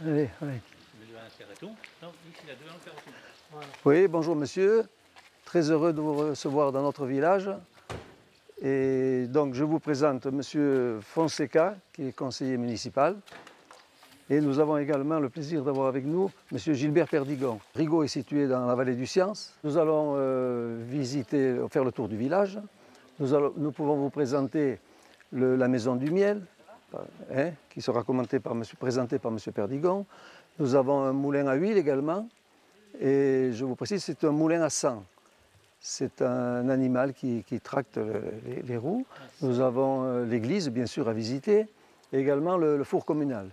Allez, allez. Oui, bonjour monsieur. Très heureux de vous recevoir dans notre village. Et donc je vous présente monsieur Fonseca, qui est conseiller municipal. Et nous avons également le plaisir d'avoir avec nous monsieur Gilbert Perdigon. Rigaud est situé dans la vallée du Cience. Nous allons faire le tour du village. Nous pouvons vous présenter la maison du miel, qui sera présentée par monsieur Perdigon. Nous avons un moulin à huile également. Et je vous précise, c'est un moulin à sang. C'est un animal qui tracte les roues. Nous avons l'église, bien sûr, à visiter, et également le four communal.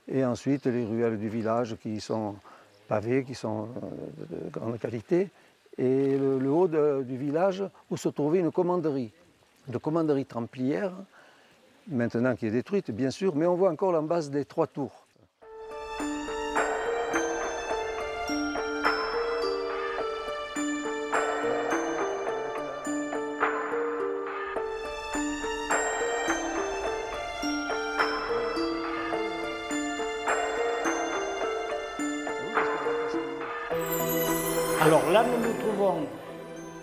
Et ensuite, les ruelles du village qui sont pavées, qui sont de grande qualité. Et le haut du village où se trouvait une commanderie templière, maintenant qui est détruite, bien sûr, mais on voit encore la base des 3 tours. Alors là, nous trouvons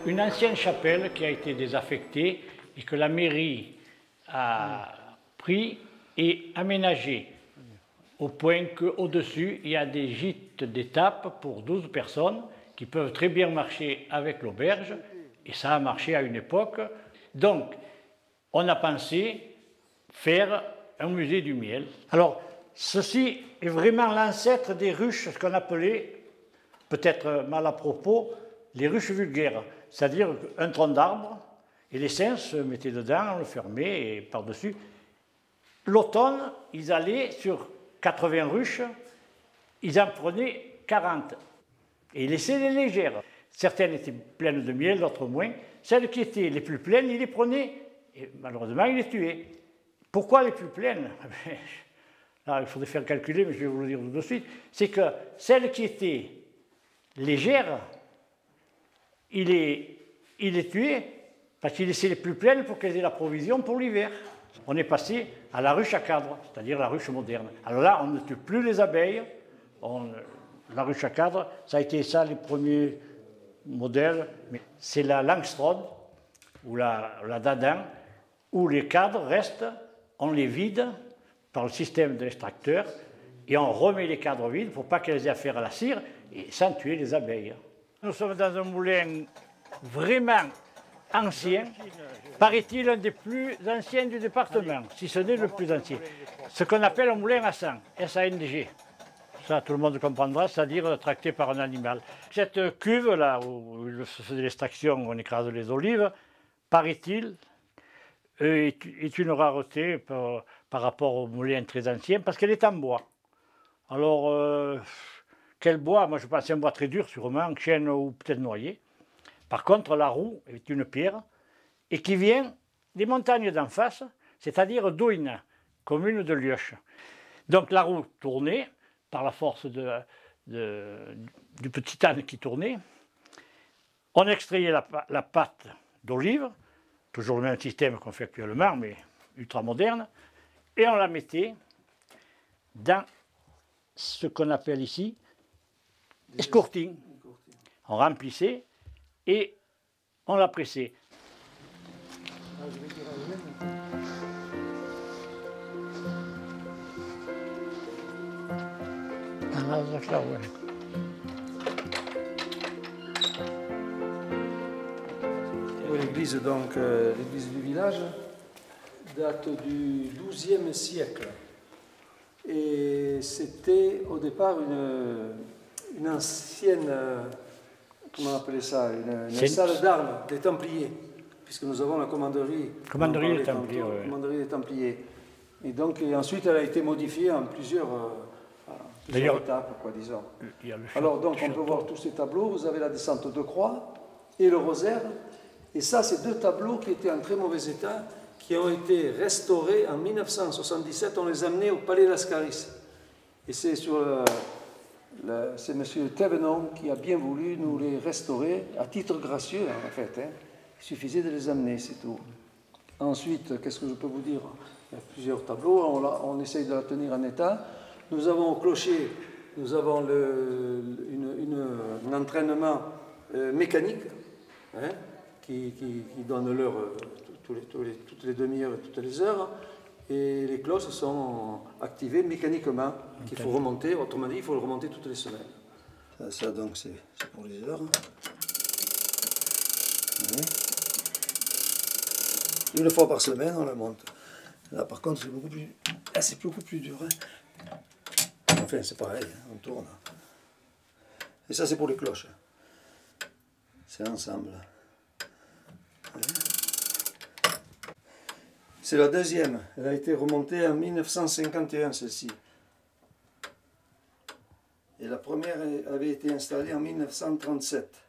une ancienne chapelle qui a été désaffectée et que la mairie a pris et aménagée, au point qu'au-dessus, il y a des gîtes d'étape pour 12 personnes qui peuvent très bien marcher avec l'auberge, et ça a marché à une époque. Donc, on a pensé faire un musée du miel. Alors, ceci est vraiment l'ancêtre des ruches, ce qu'on appelait, peut-être mal à propos, les ruches vulgaires, c'est-à-dire un tronc d'arbre, et les singes se mettaient dedans, on le fermait et par-dessus. L'automne, ils allaient sur 80 ruches, ils en prenaient 40, et ils laissaient les légères. Certaines étaient pleines de miel, d'autres moins. Celles qui étaient les plus pleines, ils les prenaient, et malheureusement, ils les tuaient. Pourquoi les plus pleines? Là, il faudrait faire calculer, mais je vais vous le dire tout de suite. C'est que celles qui étaient légères, il les tuait parce qu'il laissait les plus pleines pour qu'elles aient la provision pour l'hiver. On est passé à la ruche à cadre, c'est-à-dire la ruche moderne. Alors là, on ne tue plus les abeilles. La ruche à cadre, ça a été ça les premiers modèles. Mais c'est la Langstroth ou la Dadin, où les cadres restent, on les vide par le système de l'extracteur et on remet les cadres vides pour pas qu'elles aient affaire à la cire et sans tuer les abeilles. Nous sommes dans un moulin vraiment ancien, paraît-il un des plus anciens du département, si ce n'est le plus ancien. Ce qu'on appelle un moulin à sang, SANG. Ça, tout le monde comprendra, c'est-à-dire tracté par un animal. Cette cuve-là, où il se faisait l'extraction, où on écrase les olives, paraît-il, est une rareté par rapport au moulin très ancien, parce qu'elle est en bois. Alors, quel bois? Moi, je pense à un bois très dur, sûrement, chêne ou peut-être noyer. Par contre, la roue est une pierre, et qui vient des montagnes d'en face, c'est-à-dire d'Ouine, commune de Lioche. Donc la roue tournait, par la force du petit âne qui tournait. On extrayait la pâte d'olive, toujours le même système qu'on fait actuellement, mais ultra moderne, et on la mettait dans ce qu'on appelle ici escourting. On remplissait et on la pressait. L'église, donc, l'église du village date du XIIe siècle. Et c'était au départ une ancienne, comment on appelait ça, une salle d'armes des Templiers, puisque nous avons la commanderie des Templiers. Et donc, ensuite, elle a été modifiée en plusieurs étapes, quoi, disons. Alors, donc, on peut voir tous ces tableaux. Vous avez la descente de croix et le rosaire. Et ça, c'est 2 tableaux qui étaient en très mauvais état, qui ont été restaurés en 1977. On les a amenés au Palais Lascaris. Et c'est c'est M. Thévenon qui a bien voulu nous les restaurer, à titre gracieux, en fait. Il suffisait de les amener, c'est tout. Ensuite, qu'est-ce que je peux vous dire? Il y a plusieurs tableaux, on essaye de la tenir en état. nous avons au clocher, nous avons un entraînement mécanique, hein, qui donne l'heure toutes les demi-heures, toutes les heures. Et les cloches sont activées mécaniquement, qu'il faut remonter, autrement dit, il faut le remonter toutes les semaines. Ça donc, c'est pour les heures. Oui. Une fois par semaine, on la monte. Là, par contre, c'est beaucoup plus dur. Hein. Enfin, c'est pareil, hein, on tourne. Et ça, c'est pour les cloches. C'est ensemble. Oui. C'est la deuxième. Elle a été remontée en 1951, celle-ci. Et la première avait été installée en 1937.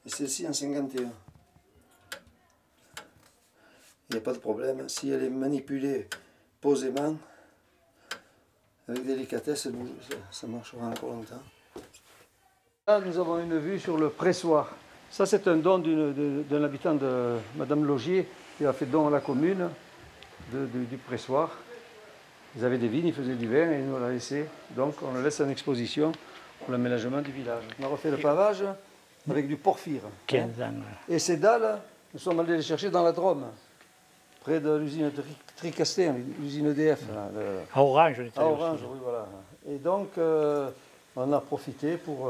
Et celle-ci en 51. Il n'y a pas de problème. Si elle est manipulée posément, avec délicatesse, ça marchera encore longtemps. Là, nous avons une vue sur le pressoir. Ça, c'est un don d'un habitant de Madame Logier, qui a fait don à la commune du pressoir. Ils avaient des vignes, ils faisaient du vin et ils nous l'ont laissé. Donc on le laisse en exposition pour l'aménagement du village. On a refait le pavage avec du porphyre. 15 ans. Et ces dalles, nous sommes allés les chercher dans la Drôme, près de l'usine Tricastin, l'usine EDF. À Orange, on était à Orange, oui, voilà. Et donc on a profité pour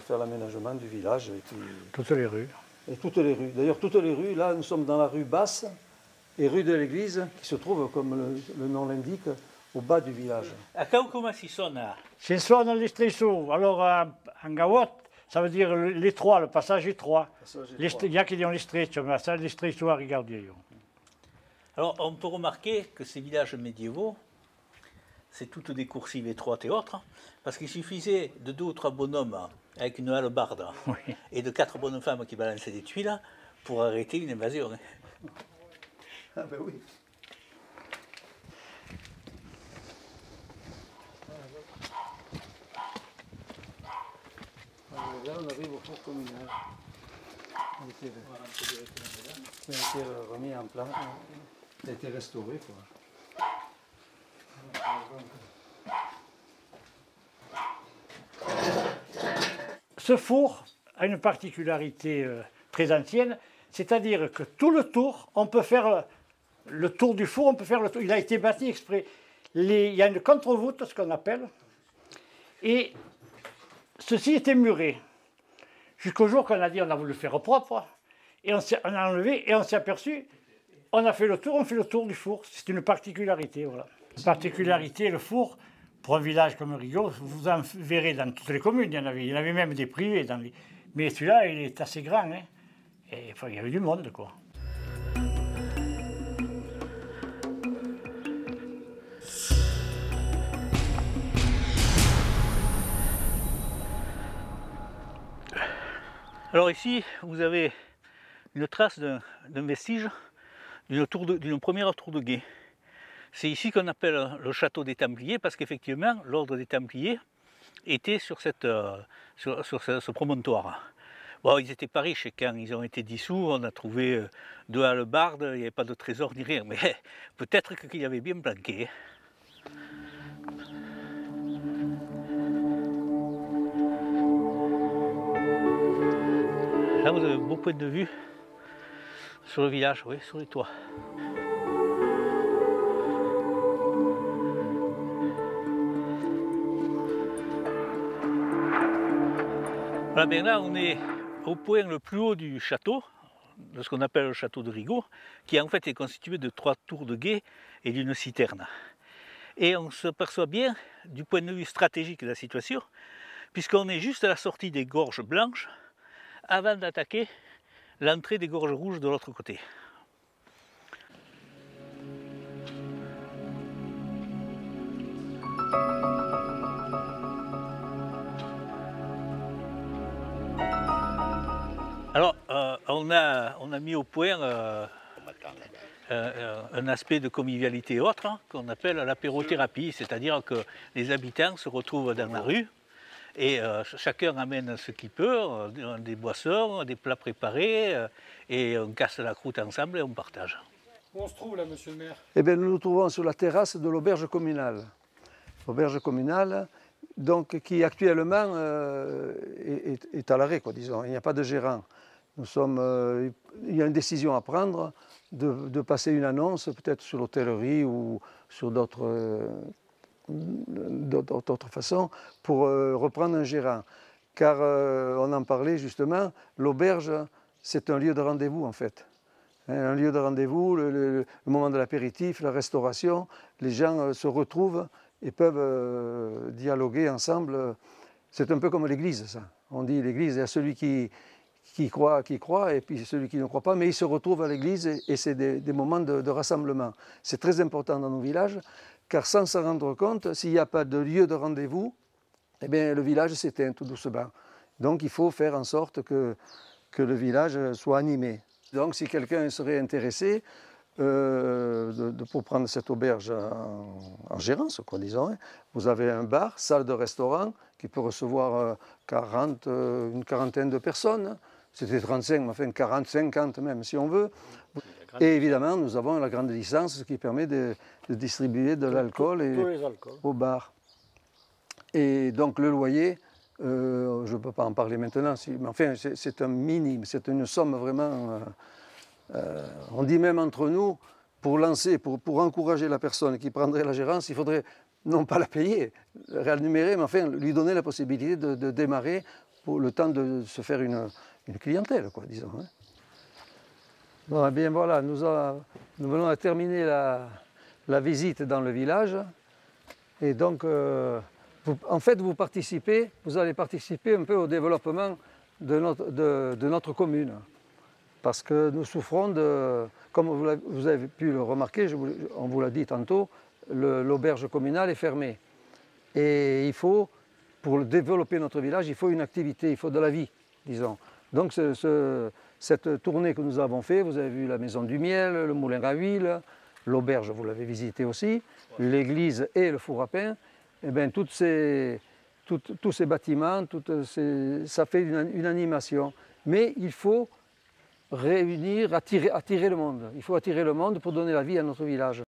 faire l'aménagement du village. Et puis, toutes les rues. Et toutes les rues. D'ailleurs, toutes les rues, là, nous sommes dans la rue Basse et rue de l'Église, qui se trouve, comme le nom l'indique, au bas du village. A cau comment si suona? Si suona l'estresso, alors en gawot, ça veut dire l'étroit, le passage étroit. Il y a qui disent l'estrecho, mais ça, l'estresso à regarder. Alors, on peut remarquer que ces villages médiévaux, c'est toutes des coursives étroites et autres, parce qu'il suffisait de 2 ou 3 bonhommes avec une hallebarde et de 4 bonnes femmes qui balançaient des tuiles pour arrêter une invasion. Ah ben oui. Là, on arrive au four communal. Ça a été remis en place, ça a été restauré, quoi. Ce four a une particularité très ancienne, c'est-à-dire que tout le tour, on peut faire le tour du four, on peut faire le tour. Il a été bâti exprès. Il y a une contre-voûte, ce qu'on appelle, et ceci était muré. Jusqu'au jour qu'on a dit on a voulu le faire propre, et on a enlevé, et on s'est aperçu, on a fait le tour, on fait le tour du four. C'est une particularité, voilà. Une particularité, le four, pour un village comme Rigaud, vous en verrez dans toutes les communes, il y en avait même des privés. Mais celui-là, il est assez grand, hein. Et enfin, il y avait du monde, quoi. Alors ici, vous avez une trace d'un vestige d'une première tour de guet. C'est ici qu'on appelle le château des Templiers, parce qu'effectivement, l'ordre des Templiers était sur ce promontoire. Bon, ils n'étaient pas riches, et quand ils ont été dissous, on a trouvé 2 hallebardes, il n'y avait pas de trésor ni rien, mais peut-être qu'il y avait bien planqué. Là, vous avez un beau point de vue sur le village, oui, sur les toits. Voilà, bien là, on est au point le plus haut du château, de ce qu'on appelle le château de Rigaud, qui en fait est constitué de 3 tours de guet et d'une citerne. Et on s'aperçoit bien, du point de vue stratégique de la situation, puisqu'on est juste à la sortie des gorges blanches, avant d'attaquer l'entrée des gorges rouges de l'autre côté. Alors, on a mis au point un aspect de convivialité autre, hein, qu'on appelle l'apérothérapie, c'est-à-dire que les habitants se retrouvent dans la rue et chacun amène ce qu'il peut, des boissons, des plats préparés, et on casse la croûte ensemble et on partage. Où on se trouve là, monsieur le maire? Eh bien, nous nous trouvons sur la terrasse de l'auberge communale. auberge communale, donc, qui actuellement est à l'arrêt, disons. Il n'y a pas de gérant. Il y a une décision à prendre de passer une annonce, peut-être sur l'hôtellerie ou sur d'autres façons, pour reprendre un gérant. Car on en parlait justement, l'auberge, c'est un lieu de rendez-vous en fait. Un lieu de rendez-vous, le moment de l'apéritif, la restauration, les gens se retrouvent et peuvent dialoguer ensemble. C'est un peu comme l'église, ça. On dit l'église, il y a celui qui croit, et puis celui qui ne croit pas, mais ils se retrouvent à l'église et c'est des moments de rassemblement. C'est très important dans nos villages, car sans s'en rendre compte, s'il n'y a pas de lieu de rendez-vous, eh bien, le village s'éteint tout doucement. Donc il faut faire en sorte que le village soit animé. Donc si quelqu'un serait intéressé pour prendre cette auberge en gérance, disons, vous avez un bar, salle de restaurant, qui peut recevoir une quarantaine de personnes. C'était 35, mais enfin 40, 50 même si on veut. Et évidemment, nous avons la grande licence qui permet de distribuer de l'alcool au bar. Et donc le loyer, je ne peux pas en parler maintenant, mais enfin c'est un minime, c'est une somme vraiment... on dit même entre nous, pour encourager la personne qui prendrait la gérance, il faudrait non pas la payer, rémunérer, mais enfin lui donner la possibilité de démarrer pour le temps de se faire une clientèle, disons. Hein. Bon, eh bien voilà, nous venons à terminer la visite dans le village. Et donc, en fait, vous allez participer un peu au développement de notre commune. Parce que nous souffrons comme vous avez pu le remarquer, on vous l'a dit tantôt, l'auberge communale est fermée. Et il faut, pour développer notre village, il faut une activité, il faut de la vie, disons. Donc cette tournée que nous avons faite, vous avez vu la maison du miel, le moulin à huile, l'auberge, vous l'avez visité aussi, l'église et le four à pain, et bien tous ces bâtiments, ça fait une animation. Mais il faut réunir, attirer le monde. Il faut attirer le monde pour donner la vie à notre village.